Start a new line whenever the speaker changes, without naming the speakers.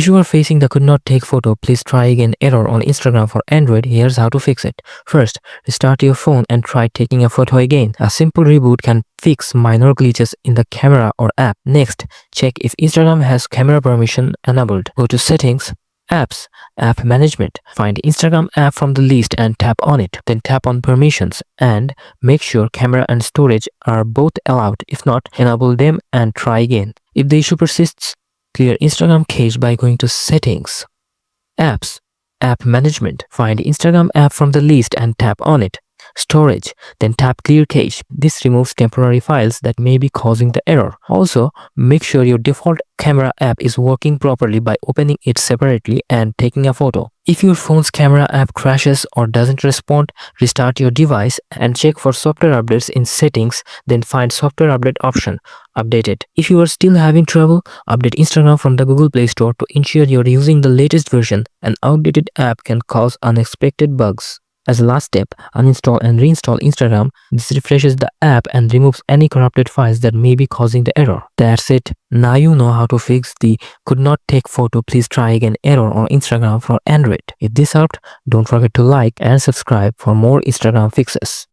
If you are facing the could not take photo, please try again error on Instagram for Android, here's how to fix it. First, restart your phone and try taking a photo again. A simple reboot can fix minor glitches in the camera or app. Next, check if Instagram has camera permission enabled. Go to Settings, Apps, App Management. Find Instagram app from the list and tap on it. Then tap on Permissions and make sure camera and storage are both allowed. If not, enable them and try again. If the issue persists, clear Instagram cache by going to Settings, Apps, App Management. Find Instagram app from the list and tap on it. Storage, then tap Clear Cache. This removes temporary files that may be causing the error. Also, make sure your default camera app is working properly by opening it separately and taking a photo. If your phone's camera app crashes or doesn't respond, restart your device and check for software updates in Settings, then find Software Update option. Update it. If you are still having trouble, update Instagram from the Google Play Store to ensure you're using the latest version. An outdated app can cause unexpected bugs. As a last step, uninstall and reinstall Instagram. This refreshes the app and removes any corrupted files that may be causing the error. That's it. Now you know how to fix the could not take photo, please try again error on Instagram for Android. If this helped, don't forget to like and subscribe for more Instagram fixes.